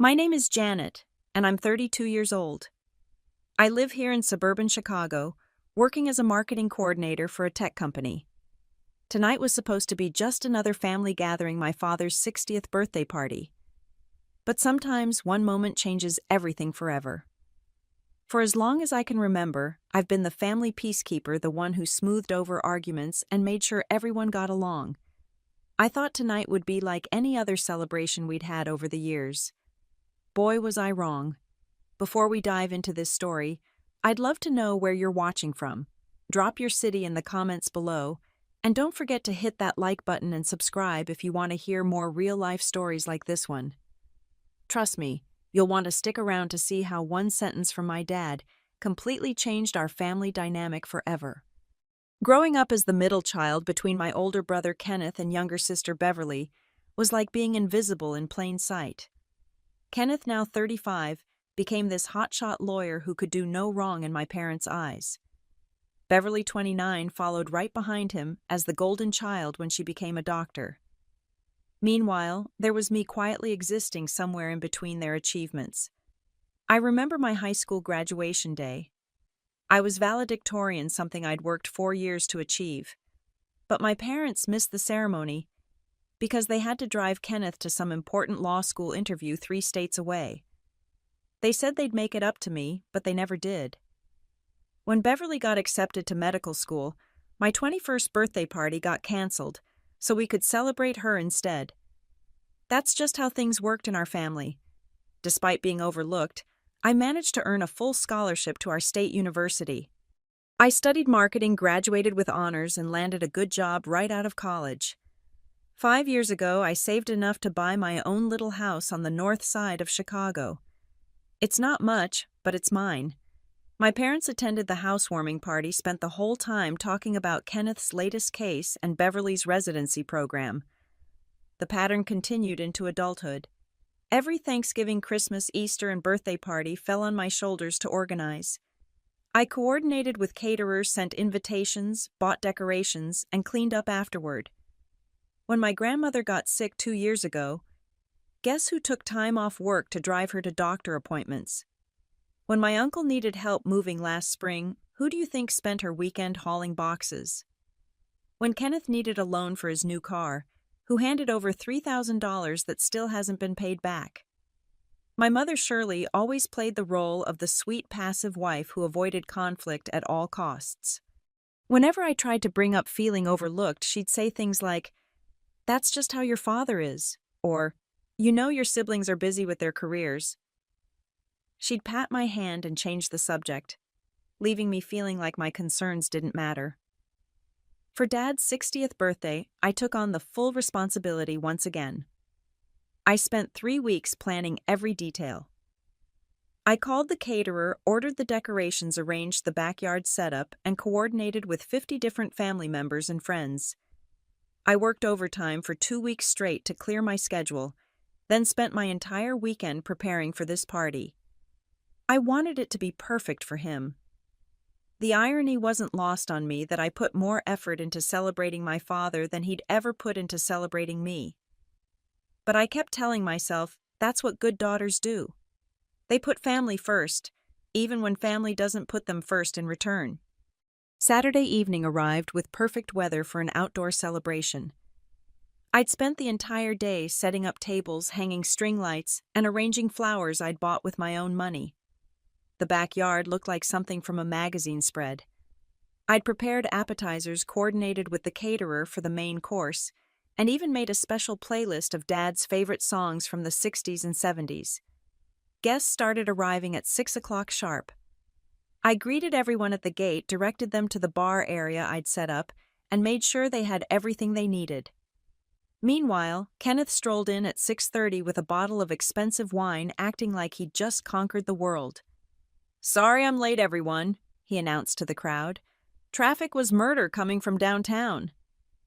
My name is Janet, and I'm 32 years old. I live here in suburban Chicago, working as a marketing coordinator for a tech company. Tonight was supposed to be just another family gathering, my father's 60th birthday party. But sometimes one moment changes everything forever. For as long as I can remember, I've been the family peacekeeper, the one who smoothed over arguments and made sure everyone got along. I thought tonight would be like any other celebration we'd had over the years. Boy, was I wrong. Before we dive into this story, I'd love to know where you're watching from. Drop your city in the comments below, and don't forget to hit that like button and subscribe if you want to hear more real-life stories like this one. Trust me, you'll want to stick around to see how one sentence from my dad completely changed our family dynamic forever. Growing up as the middle child between my older brother Kenneth and younger sister Beverly was like being invisible in plain sight. Kenneth, now 35, became this hotshot lawyer who could do no wrong in my parents' eyes. Beverly, 29, followed right behind him as the golden child when she became a doctor. Meanwhile, there was me quietly existing somewhere in between their achievements. I remember my high school graduation day. I was valedictorian, something I'd worked 4 years to achieve. But my parents missed the ceremony because they had to drive Kenneth to some important law school interview 3 states away. They said they'd make it up to me, but they never did. When Beverly got accepted to medical school, my 21st birthday party got canceled, so we could celebrate her instead. That's just how things worked in our family. Despite being overlooked, I managed to earn a full scholarship to our state university. I studied marketing, graduated with honors, and landed a good job right out of college. 5 years ago, I saved enough to buy my own little house on the north side of Chicago. It's not much, but it's mine. My parents attended the housewarming party, spent the whole time talking about Kenneth's latest case and Beverly's residency program. The pattern continued into adulthood. Every Thanksgiving, Christmas, Easter, and birthday party fell on my shoulders to organize. I coordinated with caterers, sent invitations, bought decorations, and cleaned up afterward. When my grandmother got sick 2 years ago, guess who took time off work to drive her to doctor appointments? When my uncle needed help moving last spring, who do you think spent her weekend hauling boxes? When Kenneth needed a loan for his new car, who handed over $3,000 that still hasn't been paid back? My mother Shirley always played the role of the sweet passive wife who avoided conflict at all costs. Whenever I tried to bring up feeling overlooked, she'd say things like, "That's just how your father is," or, "You know your siblings are busy with their careers." She'd pat my hand and change the subject, leaving me feeling like my concerns didn't matter. For Dad's 60th birthday, I took on the full responsibility once again. I spent 3 weeks planning every detail. I called the caterer, ordered the decorations, arranged the backyard setup, and coordinated with 50 different family members and friends. I worked overtime for 2 weeks straight to clear my schedule, then spent my entire weekend preparing for this party. I wanted it to be perfect for him. The irony wasn't lost on me that I put more effort into celebrating my father than he'd ever put into celebrating me. But I kept telling myself, that's what good daughters do. They put family first, even when family doesn't put them first in return. Saturday evening arrived with perfect weather for an outdoor celebration. I'd spent the entire day setting up tables, hanging string lights, and arranging flowers I'd bought with my own money. The backyard looked like something from a magazine spread. I'd prepared appetizers, coordinated with the caterer for the main course, and even made a special playlist of Dad's favorite songs from the 60s and 70s. Guests started arriving at 6 o'clock sharp. I greeted everyone at the gate, directed them to the bar area I'd set up, and made sure they had everything they needed. Meanwhile, Kenneth strolled in at 6:30 with a bottle of expensive wine, acting like he'd just conquered the world. "Sorry I'm late, everyone," he announced to the crowd. "Traffic was murder coming from downtown."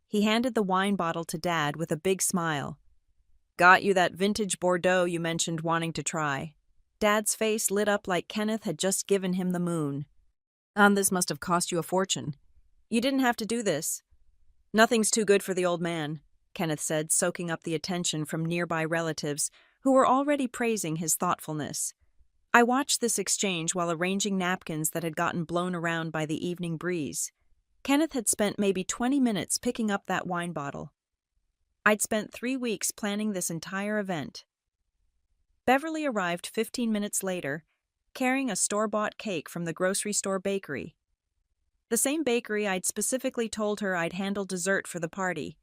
He handed the wine bottle to Dad with a big smile. "Got you that vintage Bordeaux you mentioned wanting to try." Dad's face lit up like Kenneth had just given him the moon. This must have cost you a fortune." "You didn't have to do this." "Nothing's too good for the old man," Kenneth said, soaking up the attention from nearby relatives who were already praising his thoughtfulness. I watched this exchange while arranging napkins that had gotten blown around by the evening breeze. Kenneth had spent maybe 20 minutes picking up that wine bottle. I'd spent 3 weeks planning this entire event. Beverly arrived 15 minutes later, carrying a store-bought cake from the grocery store bakery. The same bakery I'd specifically told her I'd handle dessert for the party.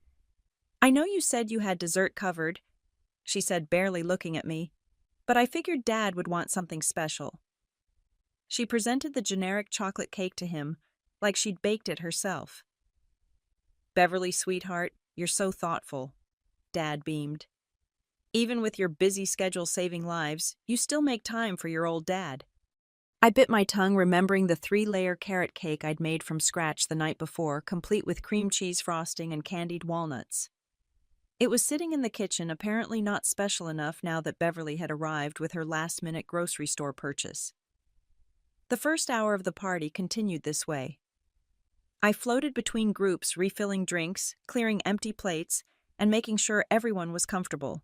"I know you said you had dessert covered," she said, barely looking at me, "but I figured Dad would want something special." She presented the generic chocolate cake to him, like she'd baked it herself. "Beverly, sweetheart, you're so thoughtful," Dad beamed. "Even with your busy schedule saving lives, you still make time for your old dad." I bit my tongue, remembering the 3-layer carrot cake I'd made from scratch the night before, complete with cream cheese frosting and candied walnuts. It was sitting in the kitchen, apparently not special enough now that Beverly had arrived with her last-minute grocery store purchase. The first hour of the party continued this way. I floated between groups, refilling drinks, clearing empty plates, and making sure everyone was comfortable.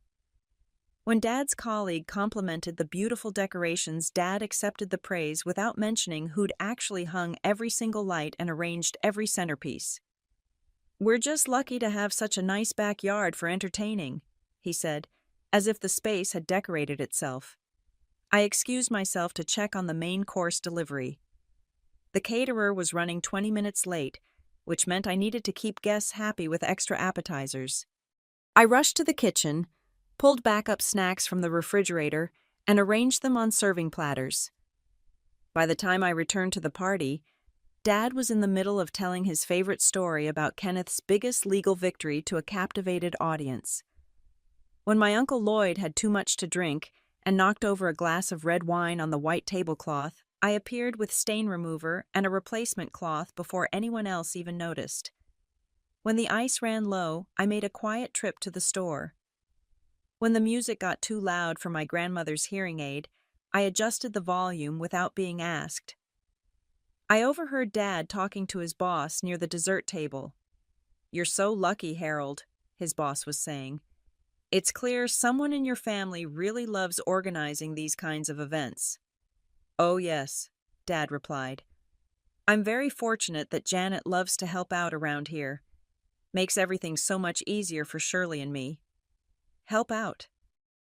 When Dad's colleague complimented the beautiful decorations, Dad accepted the praise without mentioning who'd actually hung every single light and arranged every centerpiece. "We're just lucky to have such a nice backyard for entertaining," he said, as if the space had decorated itself. I excused myself to check on the main course delivery. The caterer was running 20 minutes late, which meant I needed to keep guests happy with extra appetizers. I rushed to the kitchen, pulled backup snacks from the refrigerator, and arranged them on serving platters. By the time I returned to the party, Dad was in the middle of telling his favorite story about Kenneth's biggest legal victory to a captivated audience. When my Uncle Lloyd had too much to drink and knocked over a glass of red wine on the white tablecloth, I appeared with stain remover and a replacement cloth before anyone else even noticed. When the ice ran low, I made a quiet trip to the store. When the music got too loud for my grandmother's hearing aid, I adjusted the volume without being asked. I overheard Dad talking to his boss near the dessert table. "You're so lucky, Harold," his boss was saying. "It's clear someone in your family really loves organizing these kinds of events." "Oh yes," Dad replied. "I'm very fortunate that Janet loves to help out around here. Makes everything so much easier for Shirley and me." Help out.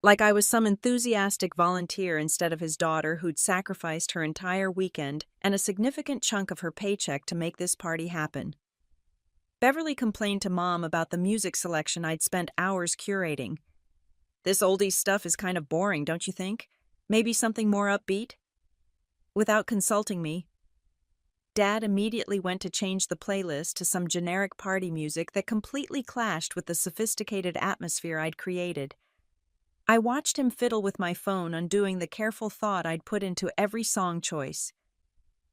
Like I was some enthusiastic volunteer instead of his daughter who'd sacrificed her entire weekend and a significant chunk of her paycheck to make this party happen. Beverly complained to Mom about the music selection I'd spent hours curating. "This oldies stuff is kind of boring, don't you think? Maybe something more upbeat?" Without consulting me, Dad immediately went to change the playlist to some generic party music that completely clashed with the sophisticated atmosphere I'd created. I watched him fiddle with my phone, undoing the careful thought I'd put into every song choice.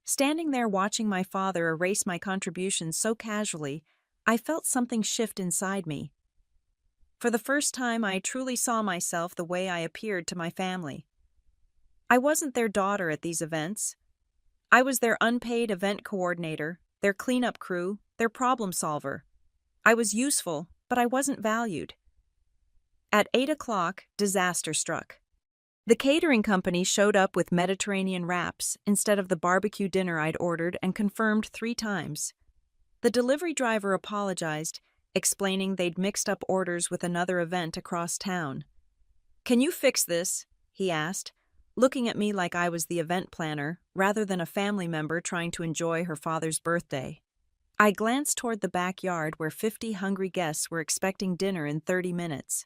Standing there watching my father erase my contributions so casually, I felt something shift inside me. For the first time, I truly saw myself the way I appeared to my family. I wasn't their daughter at these events. I was their unpaid event coordinator, their cleanup crew, their problem solver. I was useful, but I wasn't valued. At 8 o'clock, disaster struck. The catering company showed up with Mediterranean wraps instead of the barbecue dinner I'd ordered and confirmed 3 times. The delivery driver apologized, explaining they'd mixed up orders with another event across town. "Can you fix this?" he asked, looking at me like I was the event planner, rather than a family member trying to enjoy her father's birthday. I glanced toward the backyard where 50 hungry guests were expecting dinner in 30 minutes.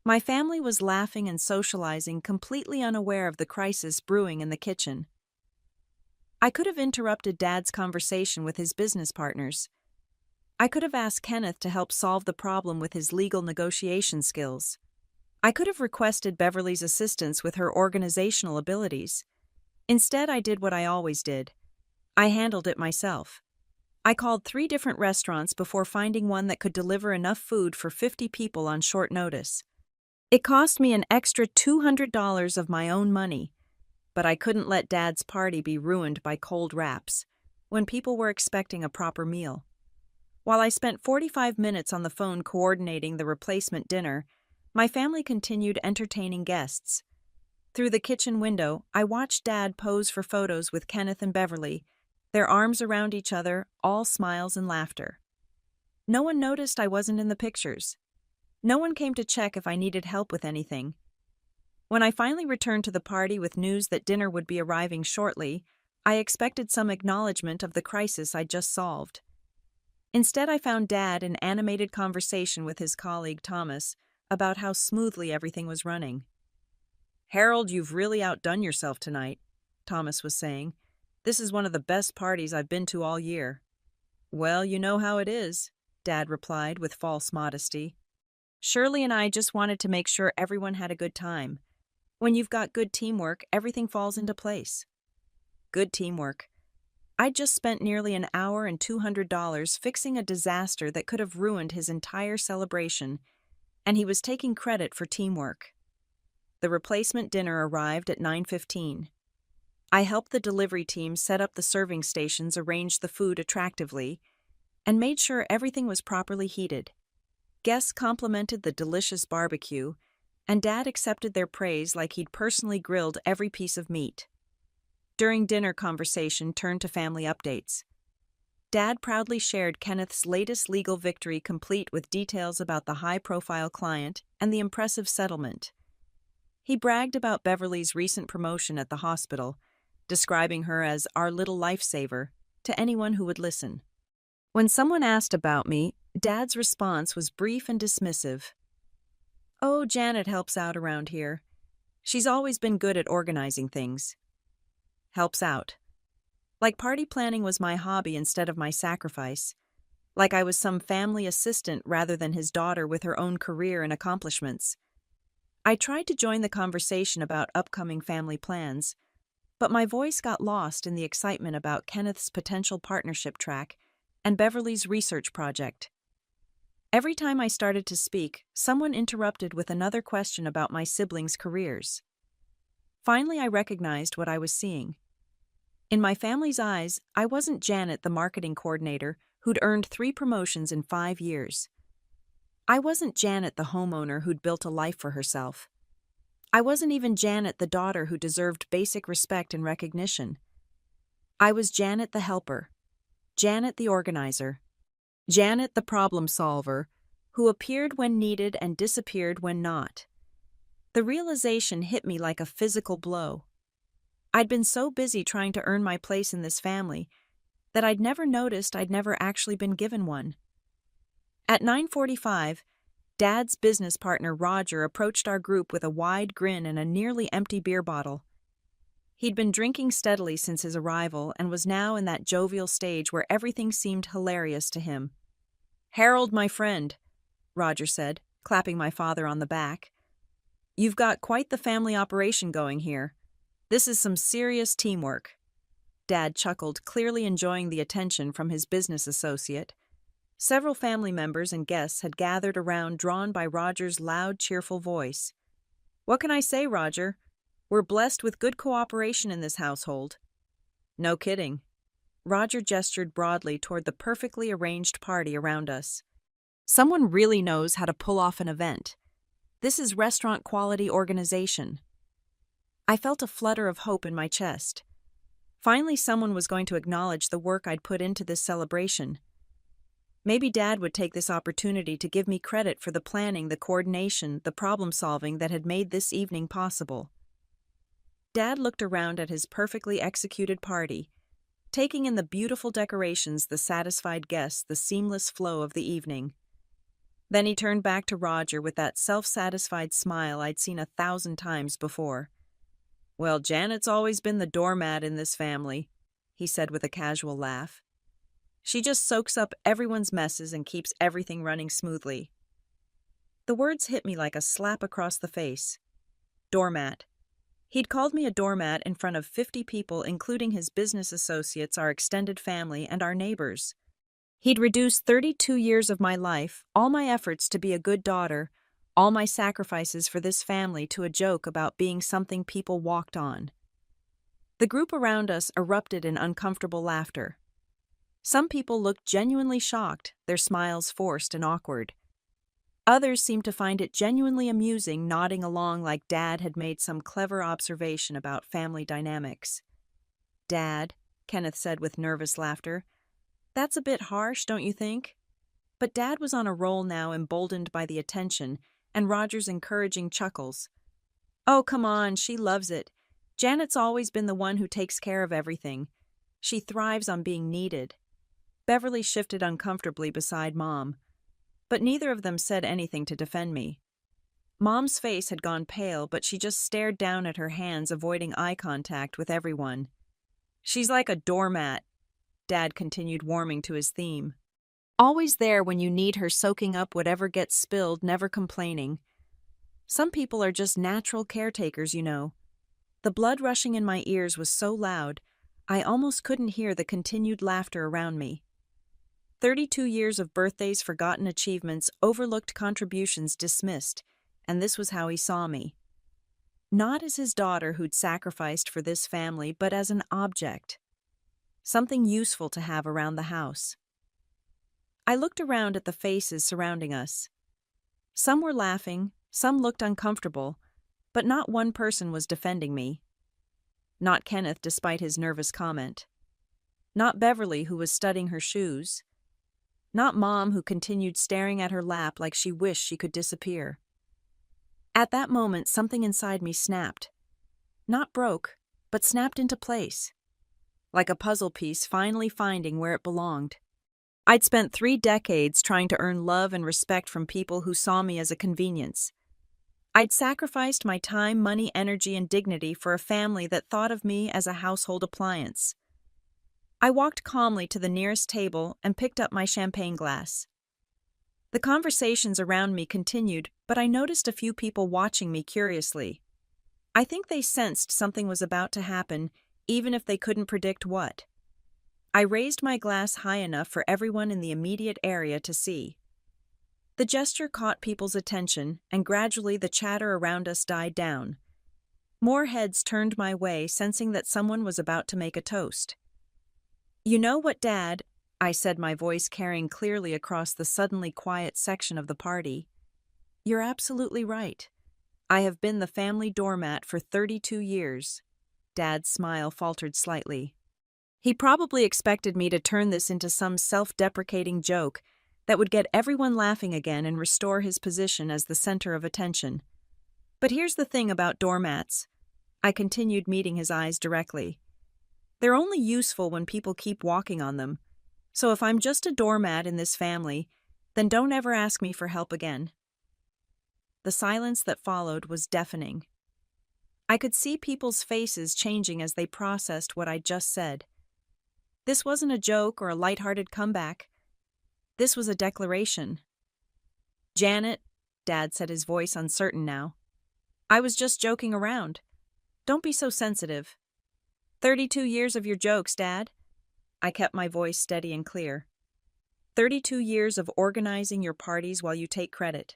My family was laughing and socializing, completely unaware of the crisis brewing in the kitchen. I could have interrupted Dad's conversation with his business partners. I could have asked Kenneth to help solve the problem with his legal negotiation skills. I could have requested Beverly's assistance with her organizational abilities. Instead, I did what I always did. I handled it myself. I called 3 different restaurants before finding one that could deliver enough food for 50 people on short notice. It cost me an extra $200 of my own money, but I couldn't let Dad's party be ruined by cold wraps when people were expecting a proper meal. While I spent 45 minutes on the phone coordinating the replacement dinner, My family continued entertaining guests. Through the kitchen window, I watched Dad pose for photos with Kenneth and Beverly, their arms around each other, all smiles and laughter. No one noticed I wasn't in the pictures. No one came to check if I needed help with anything. When I finally returned to the party with news that dinner would be arriving shortly, I expected some acknowledgement of the crisis I'd just solved. Instead, I found Dad in animated conversation with his colleague Thomas about how smoothly everything was running. "Harold, you've really outdone yourself tonight," Thomas was saying. "This is one of the best parties I've been to all year." "Well, you know how it is," Dad replied with false modesty. "Shirley and I just wanted to make sure everyone had a good time. When you've got good teamwork, everything falls into place." Good teamwork. I'd just spent nearly an hour and $200 fixing a disaster that could have ruined his entire celebration, and he was taking credit for teamwork. The replacement dinner arrived at 9:15. I helped the delivery team set up the serving stations, arrange the food attractively, and made sure everything was properly heated. Guests complimented the delicious barbecue, and Dad accepted their praise like he'd personally grilled every piece of meat. During dinner, conversation turned to family updates. Dad proudly shared Kenneth's latest legal victory, complete with details about the high-profile client and the impressive settlement. He bragged about Beverly's recent promotion at the hospital, describing her as our little lifesaver to anyone who would listen. When someone asked about me, Dad's response was brief and dismissive. "Oh, Janet helps out around here. She's always been good at organizing things." Helps out. Like party planning was my hobby instead of my sacrifice. Like I was some family assistant rather than his daughter with her own career and accomplishments. I tried to join the conversation about upcoming family plans, but my voice got lost in the excitement about Kenneth's potential partnership track and Beverly's research project. Every time I started to speak, someone interrupted with another question about my siblings' careers. Finally, I recognized what I was seeing. In my family's eyes, I wasn't Janet, the marketing coordinator, who'd earned 3 promotions in 5 years. I wasn't Janet, the homeowner who'd built a life for herself. I wasn't even Janet, the daughter who deserved basic respect and recognition. I was Janet, the helper. Janet, the organizer. Janet, the problem solver, who appeared when needed and disappeared when not. The realization hit me like a physical blow. I'd been so busy trying to earn my place in this family that I'd never noticed I'd never actually been given one. At 9:45, Dad's business partner Roger approached our group with a wide grin and a nearly empty beer bottle. He'd been drinking steadily since his arrival and was now in that jovial stage where everything seemed hilarious to him. "Harold, my friend," Roger said, clapping my father on the back. "You've got quite the family operation going here. This is some serious teamwork." Dad chuckled, clearly enjoying the attention from his business associate. Several family members and guests had gathered around, drawn by Roger's loud, cheerful voice. "What can I say, Roger? We're blessed with good cooperation in this household." "No kidding." Roger gestured broadly toward the perfectly arranged party around us. "Someone really knows how to pull off an event. This is restaurant-quality organization." I felt a flutter of hope in my chest. Finally, someone was going to acknowledge the work I'd put into this celebration. Maybe Dad would take this opportunity to give me credit for the planning, the coordination, the problem-solving that had made this evening possible. Dad looked around at his perfectly executed party, taking in the beautiful decorations, the satisfied guests, the seamless flow of the evening. Then he turned back to Roger with that self-satisfied smile I'd seen 1,000 times before. "Well, Janet's always been the doormat in this family," he said with a casual laugh. "She just soaks up everyone's messes and keeps everything running smoothly." The words hit me like a slap across the face. Doormat. He'd called me a doormat in front of 50 people, including his business associates, our extended family, and our neighbors. He'd reduced 32 years of my life, all my efforts to be a good daughter, all my sacrifices for this family, to a joke about being something people walked on. The group around us erupted in uncomfortable laughter. Some people looked genuinely shocked, their smiles forced and awkward. Others seemed to find it genuinely amusing, nodding along like Dad had made some clever observation about family dynamics. "Dad," Kenneth said with nervous laughter, "that's a bit harsh, don't you think?" But Dad was on a roll now, emboldened by the attention and Roger's encouraging chuckles. "Oh, come on, she loves it. Janet's always been the one who takes care of everything. She thrives on being needed." Beverly shifted uncomfortably beside Mom, but neither of them said anything to defend me. Mom's face had gone pale, but she just stared down at her hands, avoiding eye contact with everyone. "She's like a doormat," Dad continued, warming to his theme. "Always there when you need her, soaking up whatever gets spilled, never complaining. Some people are just natural caretakers, you know." The blood rushing in my ears was so loud, I almost couldn't hear the continued laughter around me. 32 years of birthdays, forgotten achievements, overlooked contributions dismissed, and this was how he saw me. Not as his daughter who'd sacrificed for this family, but as an object. Something useful to have around the house. I looked around at the faces surrounding us. Some were laughing, some looked uncomfortable, but not one person was defending me. Not Kenneth, despite his nervous comment. Not Beverly, who was studying her shoes. Not Mom, who continued staring at her lap like she wished she could disappear. At that moment, something inside me snapped. Not broke, but snapped into place. Like a puzzle piece finally finding where it belonged. I'd spent 3 decades trying to earn love and respect from people who saw me as a convenience. I'd sacrificed my time, money, energy, and dignity for a family that thought of me as a household appliance. I walked calmly to the nearest table and picked up my champagne glass. The conversations around me continued, but I noticed a few people watching me curiously. I think they sensed something was about to happen, even if they couldn't predict what. I raised my glass high enough for everyone in the immediate area to see. The gesture caught people's attention, and gradually the chatter around us died down. More heads turned my way, sensing that someone was about to make a toast. "You know what, Dad?" I said, my voice carrying clearly across the suddenly quiet section of the party. "You're absolutely right. I have been the family doormat for 32 years. Dad's smile faltered slightly. He probably expected me to turn this into some self-deprecating joke that would get everyone laughing again and restore his position as the center of attention. But here's the thing about doormats. I continued, meeting his eyes directly. They're only useful when people keep walking on them. So if I'm just a doormat in this family, then don't ever ask me for help again." The silence that followed was deafening. I could see people's faces changing as they processed what I'd just said. This wasn't a joke or a lighthearted comeback. This was a declaration. "Janet," Dad said, his voice uncertain now, "I was just joking around. Don't be so sensitive." 32 years of your jokes, Dad." I kept my voice steady and clear. 32 years of organizing your parties while you take credit.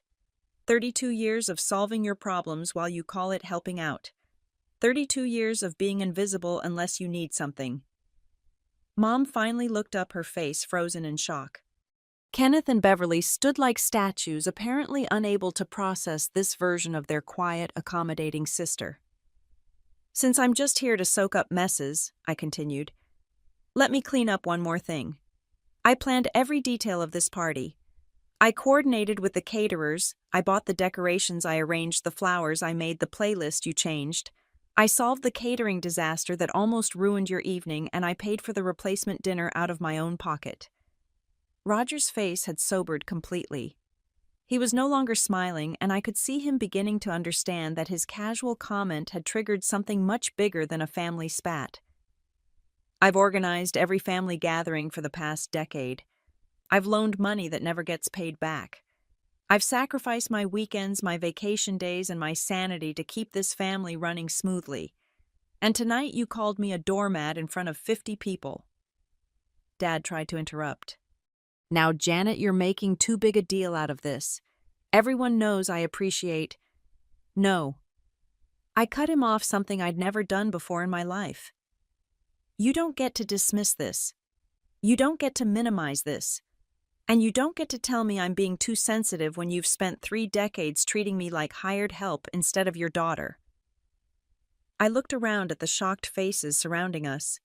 32 years of solving your problems while you call it helping out. 32 years of being invisible unless you need something. Mom finally looked up, her face frozen in shock. Kenneth and Beverly stood like statues, apparently unable to process this version of their quiet, accommodating sister. "Since I'm just here to soak up messes," I continued, "let me clean up one more thing. I planned every detail of this party. I coordinated with the caterers, I bought the decorations, I arranged the flowers, I made the playlist you changed. I solved the catering disaster that almost ruined your evening, and I paid for the replacement dinner out of my own pocket." Roger's face had sobered completely. He was no longer smiling, and I could see him beginning to understand that his casual comment had triggered something much bigger than a family spat. "I've organized every family gathering for the past decade. I've loaned money that never gets paid back. I've sacrificed my weekends, my vacation days, and my sanity to keep this family running smoothly. And tonight you called me a doormat in front of 50 people." Dad tried to interrupt. "Now, Janet, you're making too big a deal out of this. Everyone knows I appreciate—" "No." I cut him off, something I'd never done before in my life. "You don't get to dismiss this. You don't get to minimize this. And you don't get to tell me I'm being too sensitive when you've spent 3 decades treating me like hired help instead of your daughter. I looked around at the shocked faces surrounding us.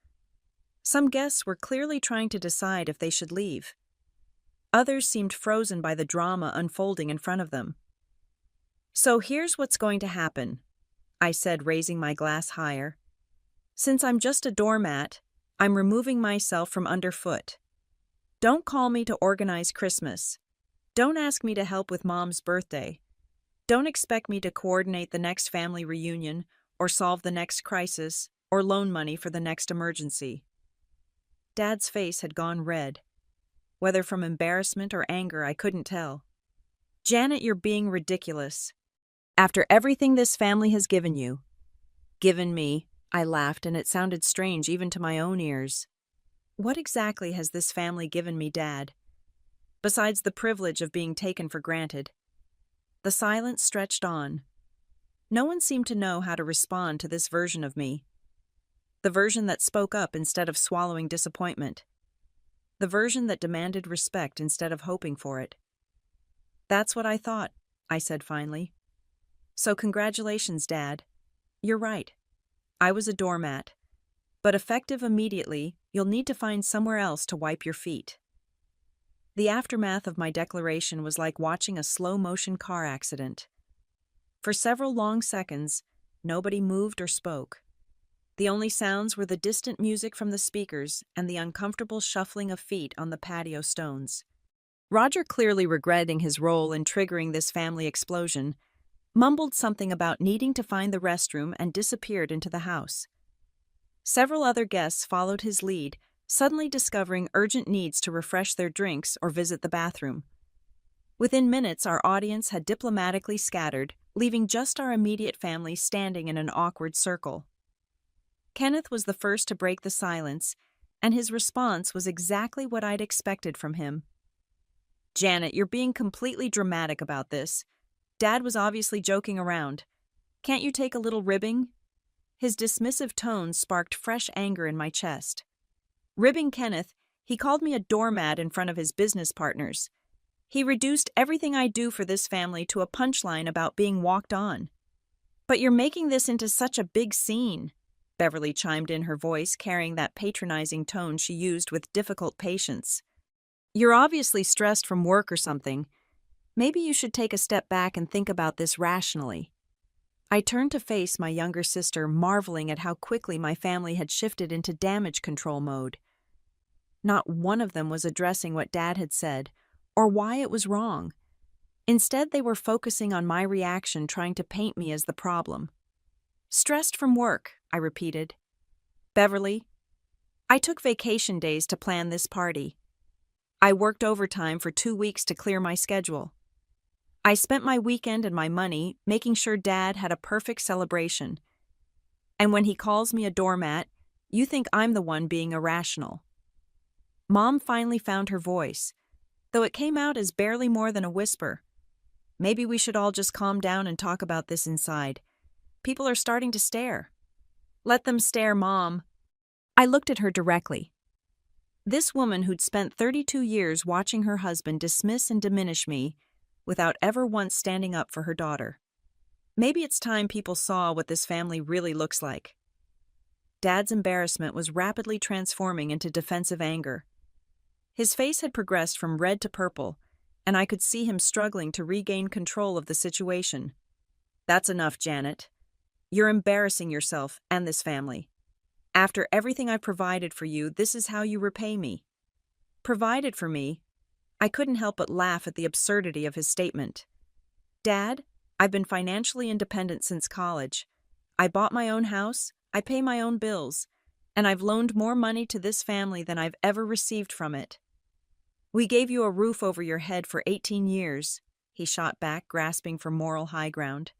Some guests were clearly trying to decide if they should leave. Others seemed frozen by the drama unfolding in front of them. "So here's what's going to happen," I said, raising my glass higher. "Since I'm just a doormat, I'm removing myself from underfoot. Don't call me to organize Christmas. Don't ask me to help with Mom's birthday. Don't expect me to coordinate the next family reunion, or solve the next crisis, or loan money for the next emergency." Dad's face had gone red. Whether from embarrassment or anger, I couldn't tell. "Janet, you're being ridiculous. After everything this family has given you." "Given me," I laughed, and it sounded strange even to my own ears. "What exactly has this family given me, Dad? Besides the privilege of being taken for granted?" The silence stretched on. No one seemed to know how to respond to this version of me. The version that spoke up instead of swallowing disappointment. The version that demanded respect instead of hoping for it. "That's what I thought," I said finally. "So congratulations, Dad. You're right. I was a doormat. But effective immediately, you'll need to find somewhere else to wipe your feet." The aftermath of my declaration was like watching a slow-motion car accident. For several long seconds, nobody moved or spoke. The only sounds were the distant music from the speakers and the uncomfortable shuffling of feet on the patio stones. Roger, clearly regretting his role in triggering this family explosion, mumbled something about needing to find the restroom and disappeared into the house. Several other guests followed his lead, suddenly discovering urgent needs to refresh their drinks or visit the bathroom. Within minutes, our audience had diplomatically scattered, leaving just our immediate family standing in an awkward circle. Kenneth was the first to break the silence, and his response was exactly what I'd expected from him. "Janet, you're being completely dramatic about this. Dad was obviously joking around. Can't you take a little ribbing?" His dismissive tone sparked fresh anger in my chest. Ribbing Kenneth, he called me a doormat in front of his business partners. He reduced everything I do for this family to a punchline about being walked on. "But you're making this into such a big scene," Beverly chimed in, her voice carrying that patronizing tone she used with difficult patience. "You're obviously stressed from work or something. Maybe you should take a step back and think about this rationally." I turned to face my younger sister, marveling at how quickly my family had shifted into damage control mode. Not one of them was addressing what Dad had said, or why it was wrong. Instead, they were focusing on my reaction, trying to paint me as the problem. "Stressed from work," I repeated. "Beverly, I took vacation days to plan this party. I worked overtime for 2 weeks to clear my schedule. I spent my weekend and my money making sure Dad had a perfect celebration. And when he calls me a doormat, you think I'm the one being irrational." Mom finally found her voice, though it came out as barely more than a whisper. "Maybe we should all just calm down and talk about this inside. People are starting to stare." "Let them stare, Mom." I looked at her directly. This woman who'd spent 32 years watching her husband dismiss and diminish me without ever once standing up for her daughter. Maybe it's time people saw what this family really looks like. Dad's embarrassment was rapidly transforming into defensive anger. His face had progressed from red to purple, and I could see him struggling to regain control of the situation. "That's enough, Janet. You're embarrassing yourself and this family. After everything I've provided for you, this is how you repay me." "Provided for me?" I couldn't help but laugh at the absurdity of his statement. "Dad, I've been financially independent since college. I bought my own house, I pay my own bills, and I've loaned more money to this family than I've ever received from it." "We gave you a roof over your head for 18 years, he shot back, grasping for moral high ground.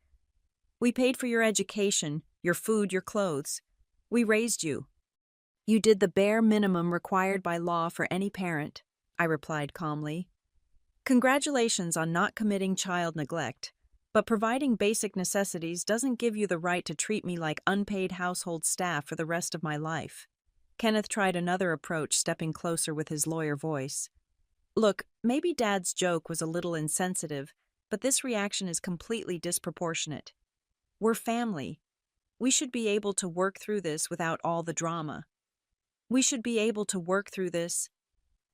"We paid for your education, your food, your clothes. We raised you." "You did the bare minimum required by law for any parent," I replied calmly. "Congratulations on not committing child neglect, but providing basic necessities doesn't give you the right to treat me like unpaid household staff for the rest of my life." Kenneth tried another approach, stepping closer with his lawyer voice. Look, maybe Dad's joke was a little insensitive, but this reaction is completely disproportionate. We're family. We should be able to work through this without all the drama. We should be able to work through this.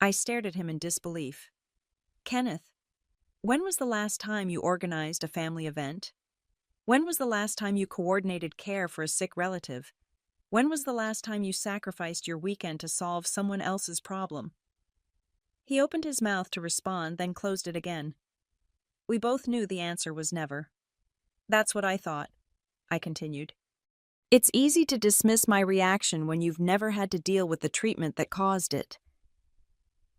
I stared at him in disbelief. Kenneth, when was the last time you organized a family event? When was the last time you coordinated care for a sick relative? When was the last time you sacrificed your weekend to solve someone else's problem? He opened his mouth to respond, then closed it again. We both knew the answer was never. That's what I thought, I continued. It's easy to dismiss my reaction when you've never had to deal with the treatment that caused it.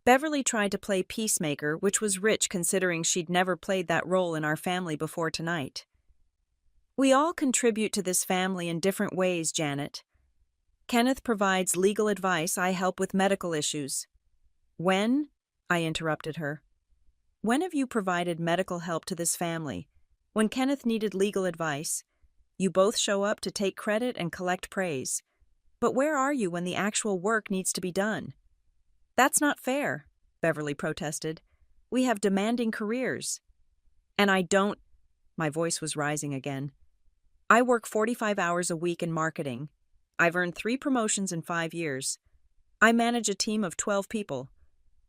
Beverly tried to play peacemaker, which was rich considering she'd never played that role in our family before tonight. We all contribute to this family in different ways, Janet. Kenneth provides legal advice, I help with medical issues. When? I interrupted her. When have you provided medical help to this family? When Kenneth needed legal advice, you both show up to take credit and collect praise. But where are you when the actual work needs to be done? That's not fair, Beverly protested. We have demanding careers. And I don't... My voice was rising again. I work 45 hours a week in marketing. I've earned 3 promotions in 5 years. I manage a team of 12 people.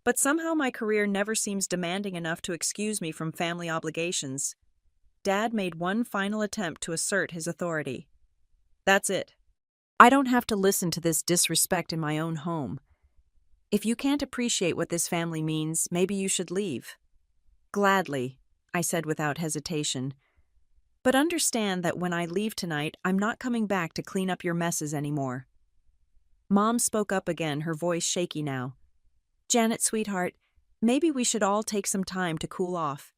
But somehow my career never seems demanding enough to excuse me from family obligations. Dad made one final attempt to assert his authority. That's it. I don't have to listen to this disrespect in my own home. If you can't appreciate what this family means, maybe you should leave. Gladly, I said without hesitation. But understand that when I leave tonight, I'm not coming back to clean up your messes anymore. Mom spoke up again, her voice shaky now. Janet, sweetheart, maybe we should all take some time to cool off.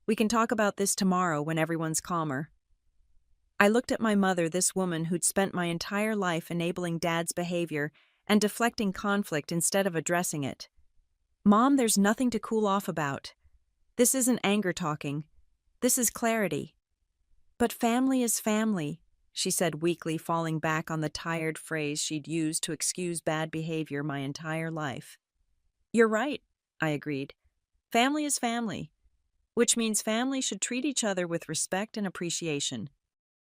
We can talk about this tomorrow when everyone's calmer. I looked at my mother, this woman who'd spent my entire life enabling Dad's behavior and deflecting conflict instead of addressing it. Mom, there's nothing to cool off about. This isn't anger talking. This is clarity. But family is family, she said weakly, falling back on the tired phrase she'd used to excuse bad behavior my entire life. You're right, I agreed. Family is family, which means family should treat each other with respect and appreciation.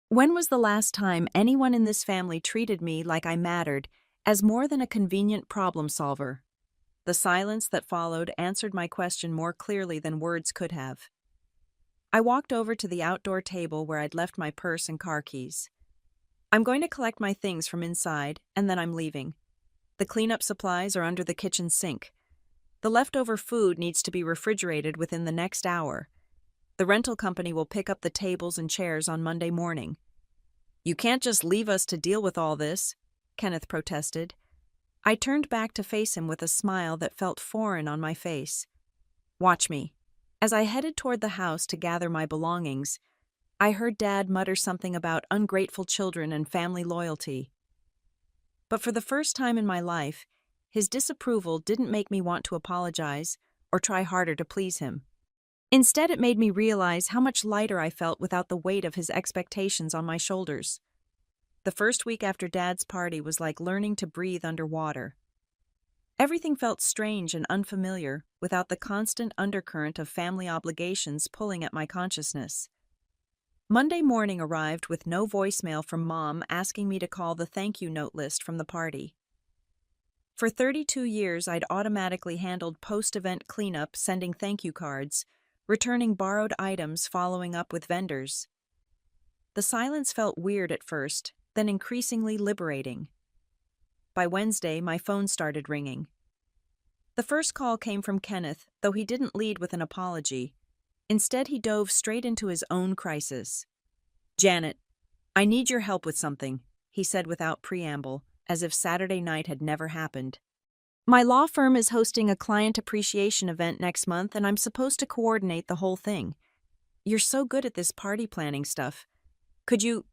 When was the last time anyone in this family treated me like I mattered, as more than a convenient problem solver? The silence that followed answered my question more clearly than words could have. I walked over to the outdoor table where I'd left my purse and car keys. I'm going to collect my things from inside, and then I'm leaving. The cleanup supplies are under the kitchen sink. The leftover food needs to be refrigerated within the next hour. The rental company will pick up the tables and chairs on Monday morning. You can't just leave us to deal with all this, Kenneth protested. I turned back to face him with a smile that felt foreign on my face. Watch me. As I headed toward the house to gather my belongings, I heard Dad mutter something about ungrateful children and family loyalty. But for the first time in my life, his disapproval didn't make me want to apologize or try harder to please him. Instead, it made me realize how much lighter I felt without the weight of his expectations on my shoulders. The first week after Dad's party was like learning to breathe underwater. Everything felt strange and unfamiliar without the constant undercurrent of family obligations pulling at my consciousness. Monday morning arrived with no voicemail from Mom asking me to call the thank you note list from the party. For 32 years, I'd automatically handled post-event cleanup, sending thank you cards, returning borrowed items, following up with vendors. The silence felt weird at first, then increasingly liberating. By Wednesday, my phone started ringing. The first call came from Kenneth, though he didn't lead with an apology. Instead, he dove straight into his own crisis. Janet, I need your help with something, he said without preamble, as if Saturday night had never happened. My law firm is hosting a client appreciation event next month, and I'm supposed to coordinate the whole thing. You're so good at this party planning stuff. Could you...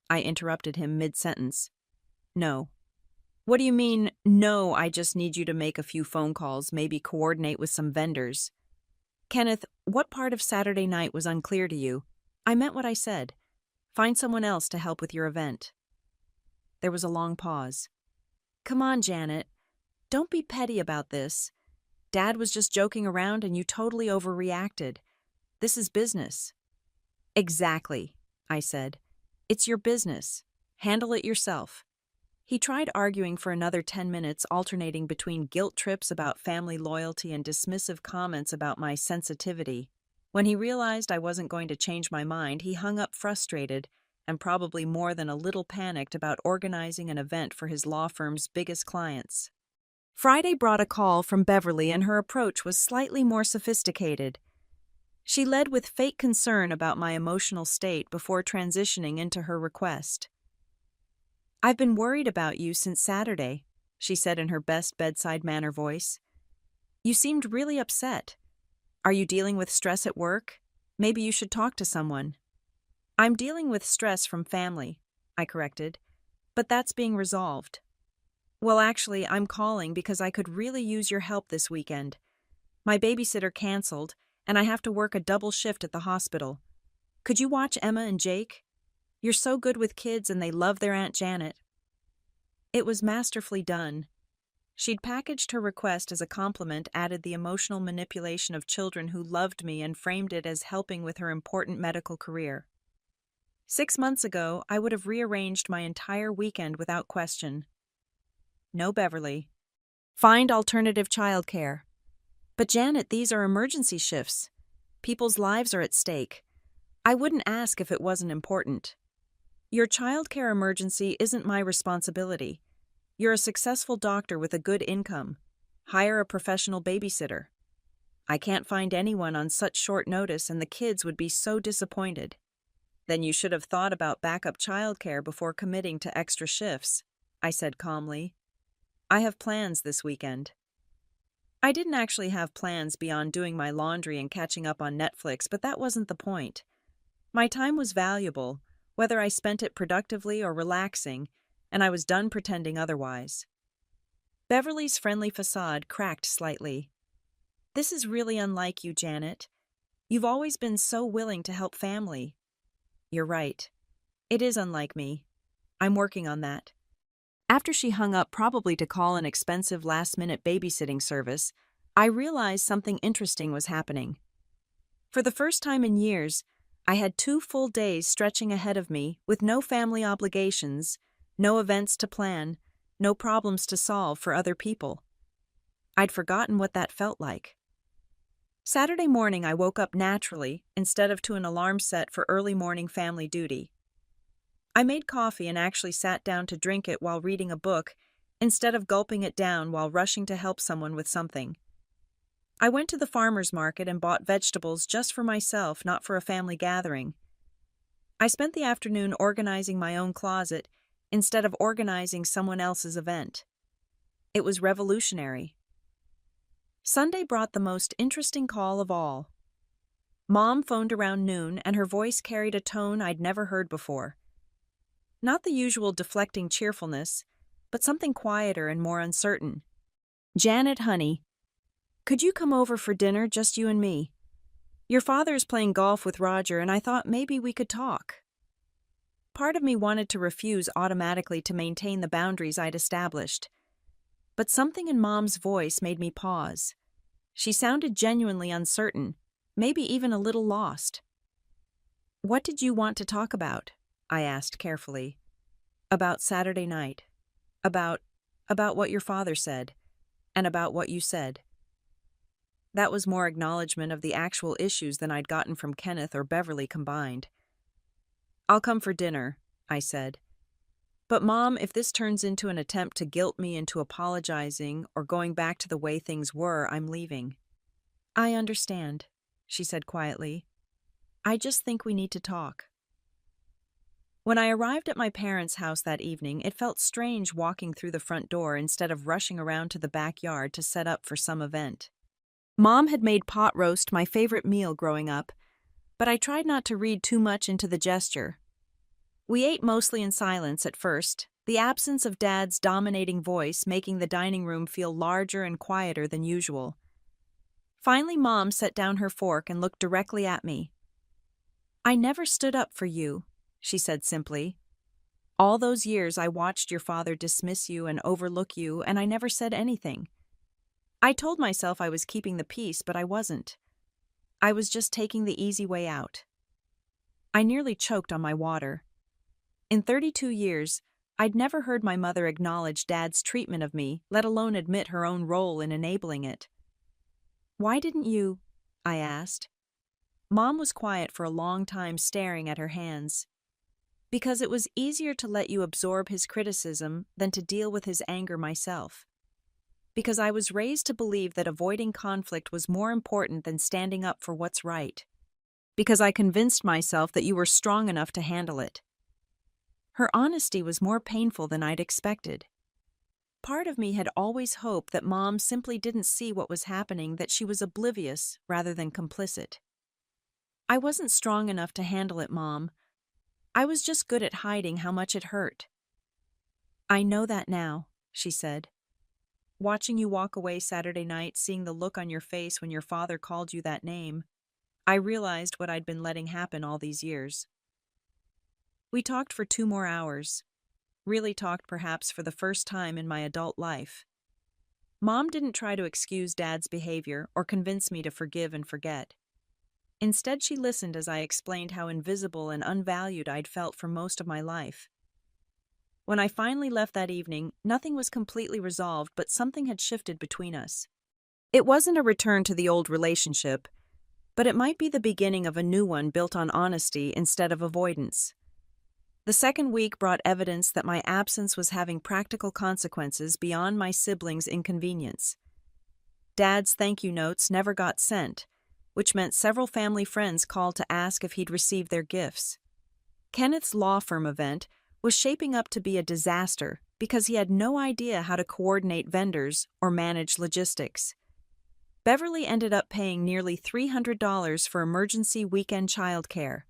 I interrupted him mid-sentence. No. What do you mean, no, I just need you to make a few phone calls, maybe coordinate with some vendors? Kenneth, what part of Saturday night was unclear to you? I meant what I said. Find someone else to help with your event. There was a long pause. Come on, Janet. Don't be petty about this. Dad was just joking around and you totally overreacted. This is business. Exactly, I said. It's your business. Handle it yourself. He tried arguing for another 10 minutes, alternating between guilt trips about family loyalty and dismissive comments about my sensitivity. When he realized I wasn't going to change my mind, he hung up frustrated and probably more than a little panicked about organizing an event for his law firm's biggest clients. Friday brought a call from Beverly, and her approach was slightly more sophisticated. She led with fake concern about my emotional state before transitioning into her request. "I've been worried about you since Saturday," she said in her best bedside manner voice. "You seemed really upset. Are you dealing with stress at work? Maybe you should talk to someone." "I'm dealing with stress from family," I corrected, "but that's being resolved." "Well, actually, I'm calling because I could really use your help this weekend. My babysitter canceled, and I have to work a double shift at the hospital. Could you watch Emma and Jake? You're so good with kids and they love their Aunt Janet." It was masterfully done. She'd packaged her request as a compliment, added the emotional manipulation of children who loved me, and framed it as helping with her important medical career. 6 months ago, I would have rearranged my entire weekend without question. No, Beverly. Find alternative childcare. But Janet, these are emergency shifts. People's lives are at stake. I wouldn't ask if it wasn't important. Your childcare emergency isn't my responsibility. You're a successful doctor with a good income. Hire a professional babysitter. I can't find anyone on such short notice, and the kids would be so disappointed. Then you should have thought about backup childcare before committing to extra shifts, I said calmly. I have plans this weekend. I didn't actually have plans beyond doing my laundry and catching up on Netflix, but that wasn't the point. My time was valuable, whether I spent it productively or relaxing, and I was done pretending otherwise. Beverly's friendly facade cracked slightly. "This is really unlike you, Janet. You've always been so willing to help family." "You're right. It is unlike me. I'm working on that." After she hung up, probably to call an expensive last-minute babysitting service, I realized something interesting was happening. For the first time in years, I had 2 full days stretching ahead of me with no family obligations, no events to plan, no problems to solve for other people. I'd forgotten what that felt like. Saturday morning, I woke up naturally instead of to an alarm set for early morning family duty. I made coffee and actually sat down to drink it while reading a book instead of gulping it down while rushing to help someone with something. I went to the farmer's market and bought vegetables just for myself, not for a family gathering. I spent the afternoon organizing my own closet instead of organizing someone else's event. It was revolutionary. Sunday brought the most interesting call of all. Mom phoned around noon, and her voice carried a tone I'd never heard before. Not the usual deflecting cheerfulness, but something quieter and more uncertain. "Janet, honey, could you come over for dinner, just you and me? Your father's playing golf with Roger, and I thought maybe we could talk." Part of me wanted to refuse automatically to maintain the boundaries I'd established. But something in Mom's voice made me pause. She sounded genuinely uncertain, maybe even a little lost. "What did you want to talk about?" I asked carefully. "About Saturday night. About what your father said, and about what you said." That was more acknowledgement of the actual issues than I'd gotten from Kenneth or Beverly combined. "I'll come for dinner," I said. "But Mom, if this turns into an attempt to guilt me into apologizing or going back to the way things were, I'm leaving." "I understand," she said quietly. "I just think we need to talk." When I arrived at my parents' house that evening, it felt strange walking through the front door instead of rushing around to the backyard to set up for some event. Mom had made pot roast my favorite meal growing up, but I tried not to read too much into the gesture. We ate mostly in silence at first, the absence of Dad's dominating voice making the dining room feel larger and quieter than usual. Finally, Mom set down her fork and looked directly at me. "I never stood up for you," she said simply. "All those years I watched your father dismiss you and overlook you, and I never said anything. I told myself I was keeping the peace, but I wasn't. I was just taking the easy way out. I nearly choked on my water. In 32 years, I'd never heard my mother acknowledge Dad's treatment of me, let alone admit her own role in enabling it. "Why didn't you?" I asked. Mom was quiet for a long time, staring at her hands. "Because it was easier to let you absorb his criticism than to deal with his anger myself. Because I was raised to believe that avoiding conflict was more important than standing up for what's right. Because I convinced myself that you were strong enough to handle it." Her honesty was more painful than I'd expected. Part of me had always hoped that Mom simply didn't see what was happening, that she was oblivious rather than complicit. "I wasn't strong enough to handle it, Mom. I was just good at hiding how much it hurt." "I know that now," she said. "Watching you walk away Saturday night, seeing the look on your face when your father called you that name, I realized what I'd been letting happen all these years." We talked for 2 more hours. Really talked perhaps for the first time in my adult life. Mom didn't try to excuse Dad's behavior or convince me to forgive and forget. Instead, she listened as I explained how invisible and unvalued I'd felt for most of my life. When I finally left that evening, nothing was completely resolved, but something had shifted between us. It wasn't a return to the old relationship, but it might be the beginning of a new one built on honesty instead of avoidance. The second week brought evidence that my absence was having practical consequences beyond my siblings' inconvenience. Dad's thank you notes never got sent, which meant several family friends called to ask if he'd received their gifts. Kenneth's law firm event was shaping up to be a disaster because he had no idea how to coordinate vendors or manage logistics. Beverly ended up paying nearly $300 for emergency weekend childcare.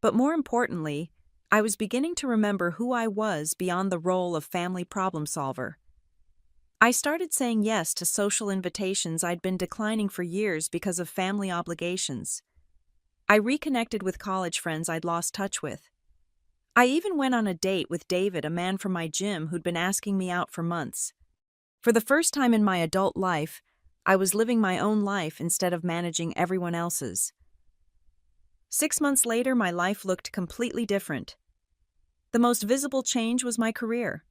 But more importantly, I was beginning to remember who I was beyond the role of family problem solver. I started saying yes to social invitations I'd been declining for years because of family obligations. I reconnected with college friends I'd lost touch with. I even went on a date with David, a man from my gym who'd been asking me out for months. For the first time in my adult life, I was living my own life instead of managing everyone else's. 6 months later, my life looked completely different. The most visible change was my career.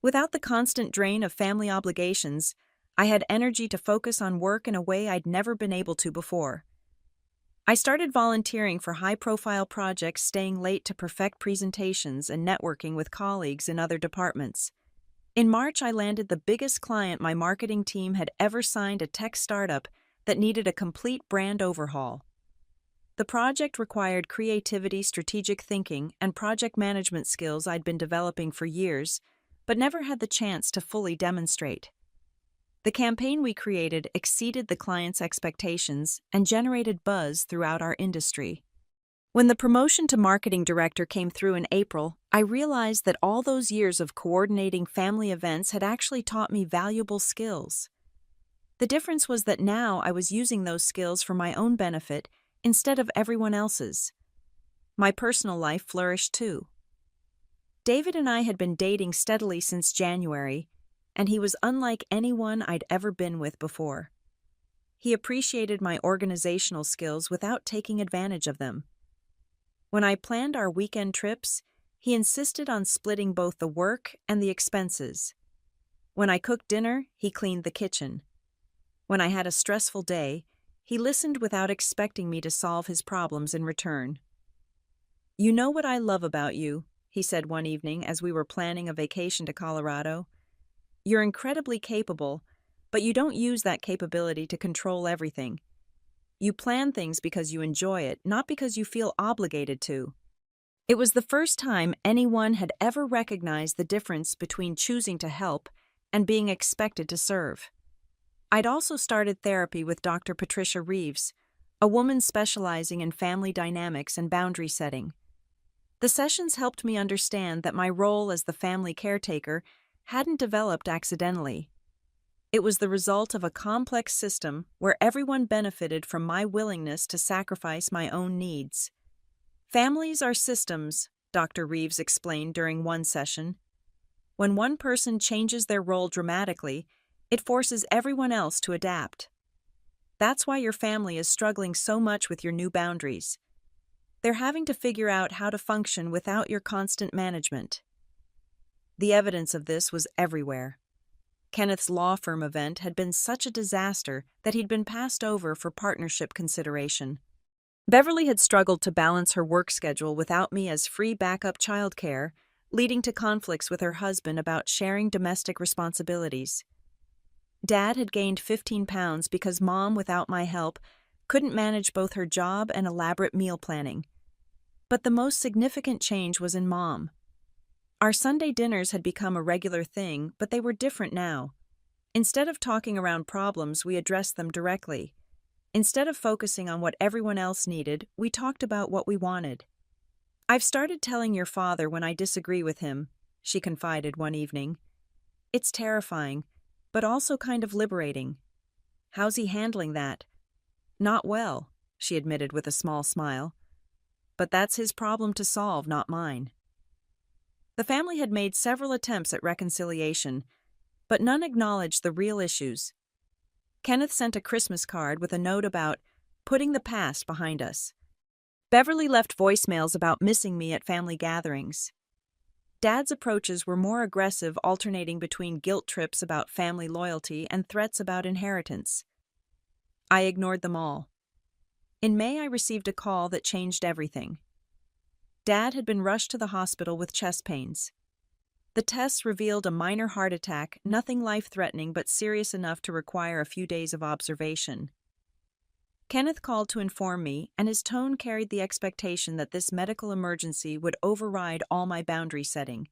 Without the constant drain of family obligations, I had energy to focus on work in a way I'd never been able to before. I started volunteering for high-profile projects, staying late to perfect presentations, and networking with colleagues in other departments. In March, I landed the biggest client my marketing team had ever signed, a tech startup that needed a complete brand overhaul. The project required creativity, strategic thinking, and project management skills I'd been developing for years, but never had the chance to fully demonstrate. The campaign we created exceeded the client's expectations and generated buzz throughout our industry. When the promotion to marketing director came through in April, I realized that all those years of coordinating family events had actually taught me valuable skills. The difference was that now I was using those skills for my own benefit instead of everyone else's. My personal life flourished too. David and I had been dating steadily since January, and he was unlike anyone I'd ever been with before. He appreciated my organizational skills without taking advantage of them. When I planned our weekend trips, he insisted on splitting both the work and the expenses. When I cooked dinner, he cleaned the kitchen. When I had a stressful day, he listened without expecting me to solve his problems in return. "You know what I love about you," he said one evening as we were planning a vacation to Colorado. "You're incredibly capable, but you don't use that capability to control everything. You plan things because you enjoy it, not because you feel obligated to." It was the first time anyone had ever recognized the difference between choosing to help and being expected to serve. I'd also started therapy with Dr. Patricia Reeves, a woman specializing in family dynamics and boundary setting. The sessions helped me understand that my role as the family caretaker hadn't developed accidentally. It was the result of a complex system where everyone benefited from my willingness to sacrifice my own needs. "Families are systems," Dr. Reeves explained during one session. "When one person changes their role dramatically, It forces everyone else to adapt. That's why your family is struggling so much with your new boundaries. They're having to figure out how to function without your constant management. The evidence of this was everywhere. Kenneth's law firm event had been such a disaster that he'd been passed over for partnership consideration. Beverly had struggled to balance her work schedule without me as free backup childcare, leading to conflicts with her husband about sharing domestic responsibilities. Dad had gained 15 pounds because Mom, without my help, couldn't manage both her job and elaborate meal planning. But the most significant change was in Mom. Our Sunday dinners had become a regular thing, but they were different now. Instead of talking around problems, we addressed them directly. Instead of focusing on what everyone else needed, we talked about what we wanted. "I've started telling your father when I disagree with him," she confided one evening. "It's terrifying, but also kind of liberating." "How's he handling that?" "Not well," she admitted with a small smile. "But that's his problem to solve, not mine." The family had made several attempts at reconciliation, but none acknowledged the real issues. Kenneth sent a Christmas card with a note about putting the past behind us. Beverly left voicemails about missing me at family gatherings. Dad's approaches were more aggressive, alternating between guilt trips about family loyalty and threats about inheritance. I ignored them all. In May, I received a call that changed everything. Dad had been rushed to the hospital with chest pains. The tests revealed a minor heart attack, nothing life-threatening but serious enough to require a few days of observation. Kenneth called to inform me, and his tone carried the expectation that this medical emergency would override all my boundary setting.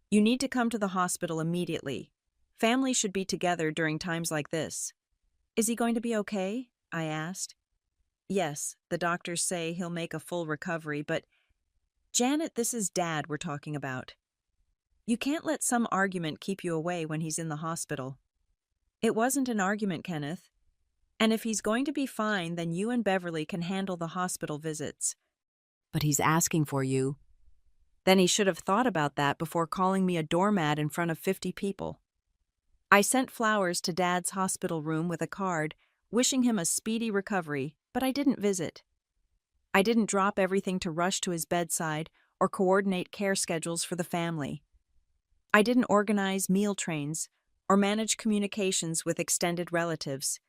"You need to come to the hospital immediately. Family should be together during times like this." "Is he going to be okay?" I asked. "Yes, the doctors say he'll make a full recovery, but Janet, this is Dad we're talking about. You can't let some argument keep you away when he's in the hospital." "It wasn't an argument, Kenneth. And if he's going to be fine, then you and Beverly can handle the hospital visits." "But he's asking for you." "Then he should have thought about that before calling me a doormat in front of 50 people. I sent flowers to Dad's hospital room with a card, wishing him a speedy recovery, but I didn't visit. I didn't drop everything to rush to his bedside or coordinate care schedules for the family. I didn't organize meal trains or manage communications with extended relatives.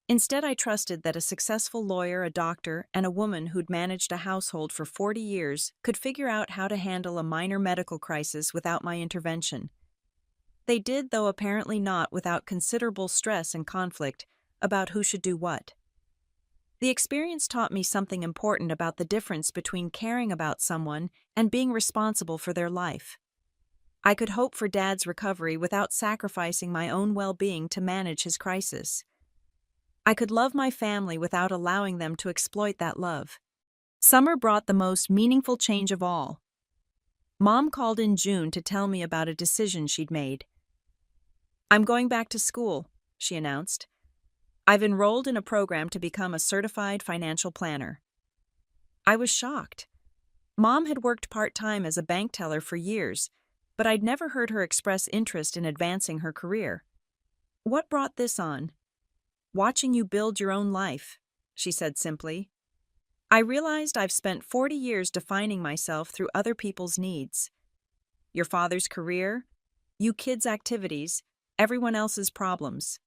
Instead, I trusted that a successful lawyer, a doctor, and a woman who'd managed a household for 40 years could figure out how to handle a minor medical crisis without my intervention. They did, though apparently not without considerable stress and conflict about who should do what. The experience taught me something important about the difference between caring about someone and being responsible for their life. I could hope for Dad's recovery without sacrificing my own well-being to manage his crisis. I could love my family without allowing them to exploit that love. Summer brought the most meaningful change of all. Mom called in June to tell me about a decision she'd made. "I'm going back to school," she announced. "I've enrolled in a program to become a certified financial planner." I was shocked. Mom had worked part-time as a bank teller for years, but I'd never heard her express interest in advancing her career. "What brought this on?" "Watching you build your own life," she said simply. "I realized I've spent 40 years defining myself through other people's needs. Your father's career, you kids' activities, everyone else's problems.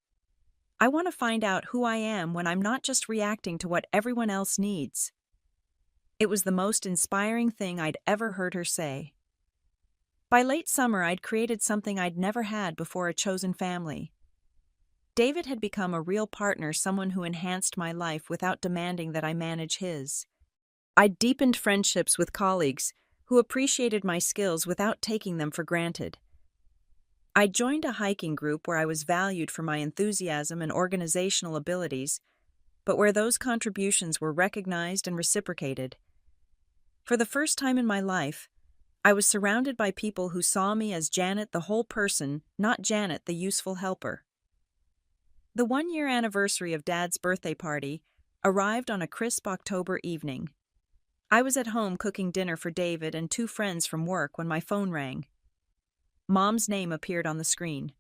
I want to find out who I am when I'm not just reacting to what everyone else needs." It was the most inspiring thing I'd ever heard her say. By late summer, I'd created something I'd never had before: a chosen family. David had become a real partner, someone who enhanced my life without demanding that I manage his. I'd deepened friendships with colleagues who appreciated my skills without taking them for granted. I joined a hiking group where I was valued for my enthusiasm and organizational abilities, but where those contributions were recognized and reciprocated. For the first time in my life, I was surrounded by people who saw me as Janet, the whole person, not Janet, the useful helper. The one-year anniversary of Dad's birthday party arrived on a crisp October evening. I was at home cooking dinner for David and 2 friends from work when my phone rang. Mom's name appeared on the screen.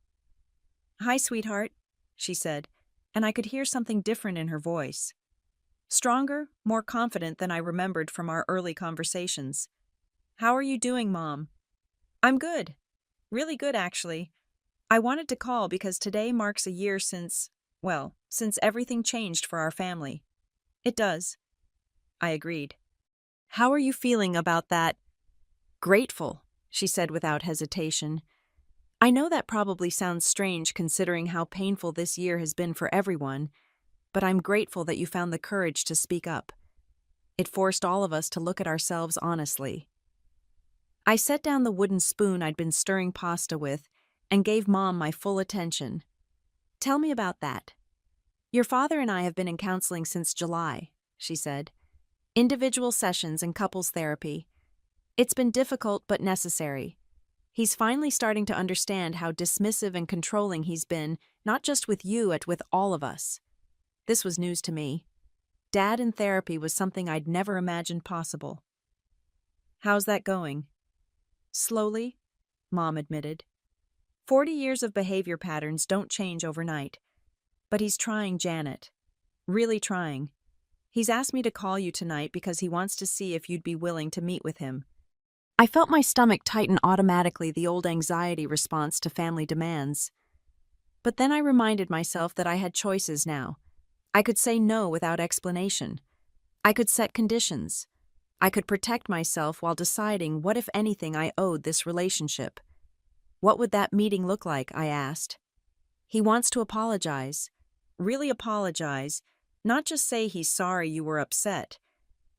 Hi, sweetheart, she said, and I could hear something different in her voice. Stronger, more confident than I remembered from our early conversations. How are you doing, Mom? I'm good. Really good, actually. I wanted to call because today marks a year since everything changed for our family. It does. I agreed. How are you feeling about that? Grateful, she said without hesitation. I know that probably sounds strange considering how painful this year has been for everyone, but I'm grateful that you found the courage to speak up. It forced all of us to look at ourselves honestly. I set down the wooden spoon I'd been stirring pasta with and gave Mom my full attention. Tell me about that. Your father and I have been in counseling since July, she said. Individual sessions and couples therapy. It's been difficult but necessary. He's finally starting to understand how dismissive and controlling he's been, not just with you, but with all of us. This was news to me. Dad in therapy was something I'd never imagined possible. How's that going? Slowly, Mom admitted. 40 years of behavior patterns don't change overnight. But he's trying, Janet. Really trying. He's asked me to call you tonight because he wants to see if you'd be willing to meet with him. I felt my stomach tighten automatically, the old anxiety response to family demands. But then I reminded myself that I had choices now. I could say no without explanation. I could set conditions. I could protect myself while deciding what, if anything, I owed this relationship. What would that meeting look like, I asked. He wants to apologize. Really apologize. Not just say he's sorry you were upset.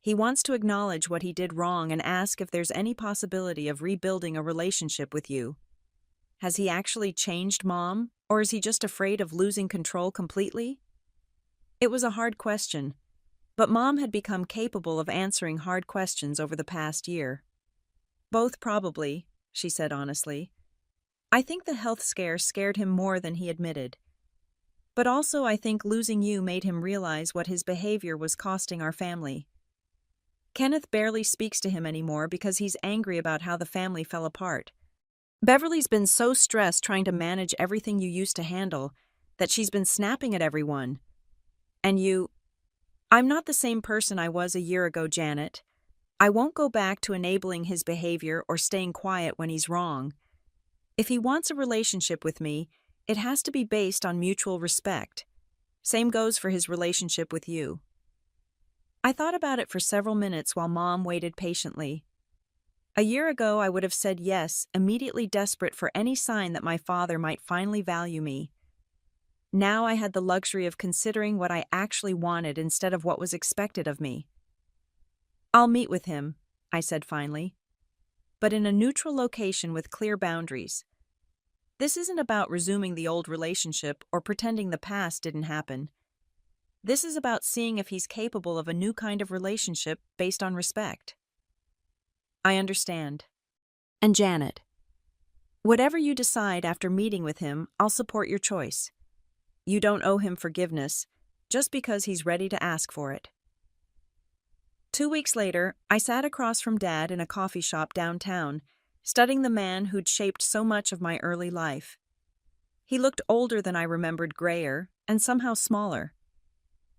He wants to acknowledge what he did wrong and ask if there's any possibility of rebuilding a relationship with you. Has he actually changed, Mom, or is he just afraid of losing control completely? It was a hard question, but Mom had become capable of answering hard questions over the past year. Both probably, she said honestly. I think the health scare scared him more than he admitted. But also I think losing you made him realize what his behavior was costing our family. Kenneth barely speaks to him anymore because he's angry about how the family fell apart. Beverly's been so stressed trying to manage everything you used to handle that she's been snapping at everyone. And I'm not the same person I was a year ago, Janet. I won't go back to enabling his behavior or staying quiet when he's wrong. If he wants a relationship with me, it has to be based on mutual respect. Same goes for his relationship with you. I thought about it for several minutes while Mom waited patiently. A year ago, I would have said yes, immediately desperate for any sign that my father might finally value me. Now I had the luxury of considering what I actually wanted instead of what was expected of me. I'll meet with him, I said finally, but in a neutral location with clear boundaries. This isn't about resuming the old relationship or pretending the past didn't happen. This is about seeing if he's capable of a new kind of relationship based on respect. I understand. And Janet, whatever you decide after meeting with him, I'll support your choice. You don't owe him forgiveness, just because he's ready to ask for it. 2 weeks later, I sat across from Dad in a coffee shop downtown, studying the man who'd shaped so much of my early life. He looked older than I remembered, grayer, and somehow smaller.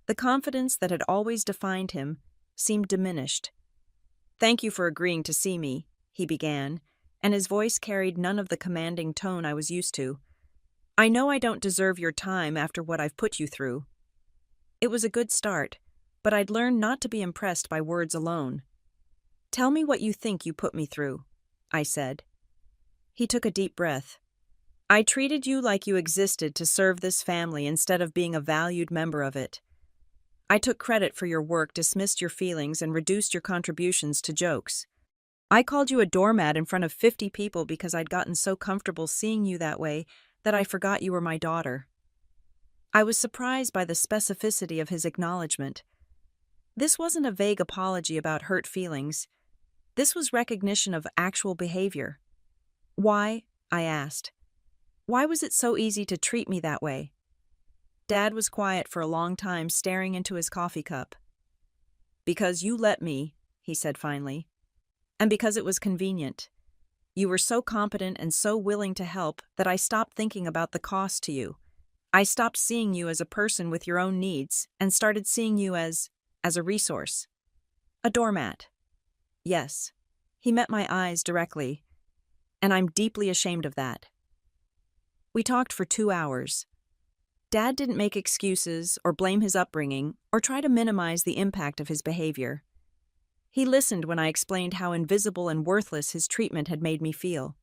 The confidence that had always defined him seemed diminished. Thank you for agreeing to see me, he began, and his voice carried none of the commanding tone I was used to. I know I don't deserve your time after what I've put you through. It was a good start, but I'd learned not to be impressed by words alone. Tell me what you think you put me through, I said. He took a deep breath. I treated you like you existed to serve this family instead of being a valued member of it. I took credit for your work, dismissed your feelings, and reduced your contributions to jokes. I called you a doormat in front of 50 people because I'd gotten so comfortable seeing you that way that I forgot you were my daughter. I was surprised by the specificity of his acknowledgement. This wasn't a vague apology about hurt feelings. This was recognition of actual behavior. Why? I asked. Why was it so easy to treat me that way? Dad was quiet for a long time, staring into his coffee cup. Because you let me, he said finally. And because it was convenient. You were so competent and so willing to help that I stopped thinking about the cost to you. I stopped seeing you as a person with your own needs and started seeing you as a resource. A doormat. Yes. He met my eyes directly, and I'm deeply ashamed of that. We talked for 2 hours. Dad didn't make excuses or blame his upbringing or try to minimize the impact of his behavior. He listened when I explained how invisible and worthless his treatment had made me feel.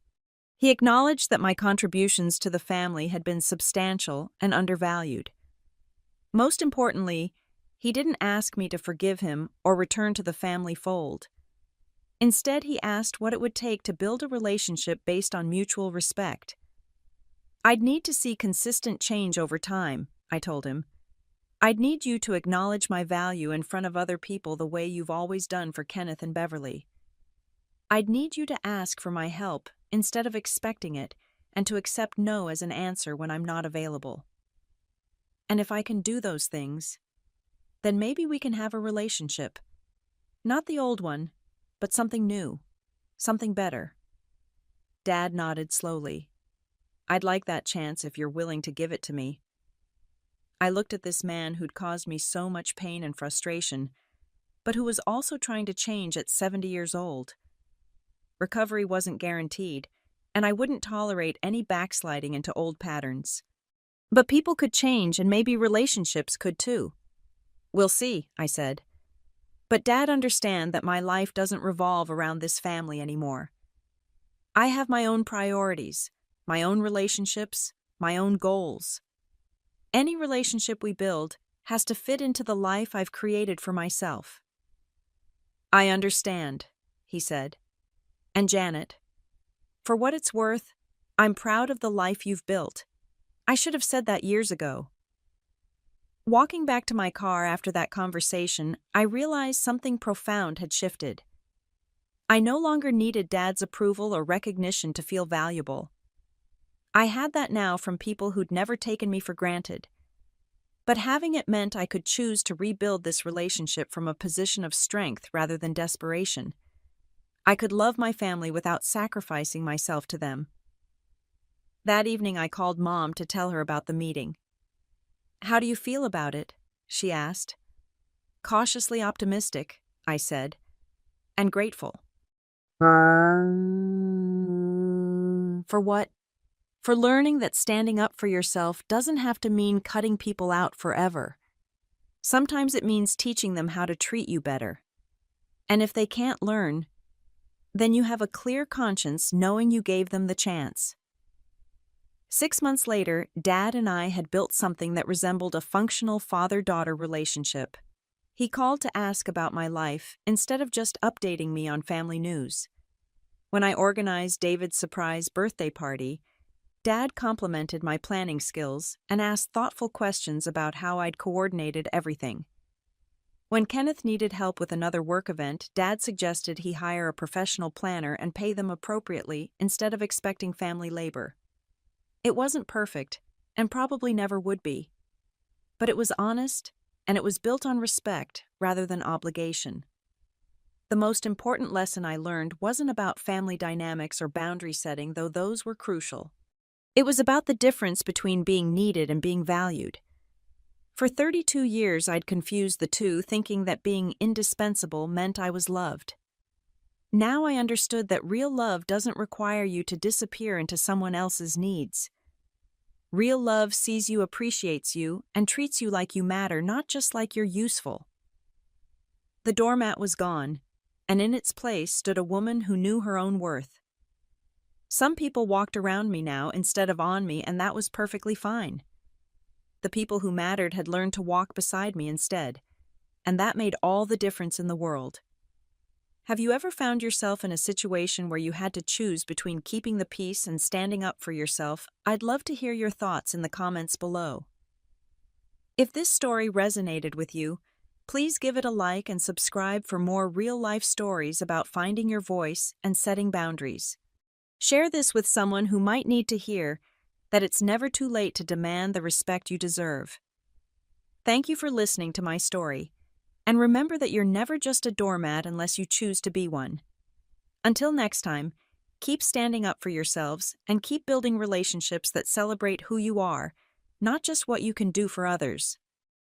He acknowledged that my contributions to the family had been substantial and undervalued. Most importantly, he didn't ask me to forgive him or return to the family fold. Instead, he asked what it would take to build a relationship based on mutual respect. I'd need to see consistent change over time, I told him. I'd need you to acknowledge my value in front of other people the way you've always done for Kenneth and Beverly. I'd need you to ask for my help instead of expecting it, and to accept no as an answer when I'm not available. And if I can do those things, then maybe we can have a relationship. Not the old one, but something new, something better. Dad nodded slowly. I'd like that chance if you're willing to give it to me. I looked at this man who'd caused me so much pain and frustration, but who was also trying to change at 70 years old. Recovery wasn't guaranteed, and I wouldn't tolerate any backsliding into old patterns. But people could change, and maybe relationships could too. We'll see, I said. But Dad understands that my life doesn't revolve around this family anymore. I have my own priorities, my own relationships, my own goals. Any relationship we build has to fit into the life I've created for myself. I understand, he said. And Janet, for what it's worth, I'm proud of the life you've built. I should have said that years ago. Walking back to my car after that conversation, I realized something profound had shifted. I no longer needed Dad's approval or recognition to feel valuable. I had that now from people who'd never taken me for granted. But having it meant I could choose to rebuild this relationship from a position of strength rather than desperation. I could love my family without sacrificing myself to them. That evening I called Mom to tell her about the meeting. "How do you feel about it?" she asked. "Cautiously optimistic," I said, "and grateful." For what? For learning that standing up for yourself doesn't have to mean cutting people out forever. Sometimes it means teaching them how to treat you better. And if they can't learn, then you have a clear conscience knowing you gave them the chance. 6 months later, Dad and I had built something that resembled a functional father-daughter relationship. He called to ask about my life instead of just updating me on family news. When I organized David's surprise birthday party, Dad complimented my planning skills and asked thoughtful questions about how I'd coordinated everything. When Kenneth needed help with another work event, Dad suggested he hire a professional planner and pay them appropriately instead of expecting family labor. It wasn't perfect, and probably never would be. But it was honest, and it was built on respect rather than obligation. The most important lesson I learned wasn't about family dynamics or boundary setting, though those were crucial. It was about the difference between being needed and being valued. For 32 years, I'd confused the two, thinking that being indispensable meant I was loved. Now I understood that real love doesn't require you to disappear into someone else's needs. Real love sees you, appreciates you, and treats you like you matter, not just like you're useful. The doormat was gone, and in its place stood a woman who knew her own worth. Some people walked around me now instead of on me, and that was perfectly fine. The people who mattered had learned to walk beside me instead, and that made all the difference in the world. Have you ever found yourself in a situation where you had to choose between keeping the peace and standing up for yourself? I'd love to hear your thoughts in the comments below. If this story resonated with you, please give it a like and subscribe for more real-life stories about finding your voice and setting boundaries. Share this with someone who might need to hear that it's never too late to demand the respect you deserve. Thank you for listening to my story, and remember that you're never just a doormat unless you choose to be one. Until next time, Keep standing up for yourselves and keep building relationships that celebrate who you are, not just what you can do for others.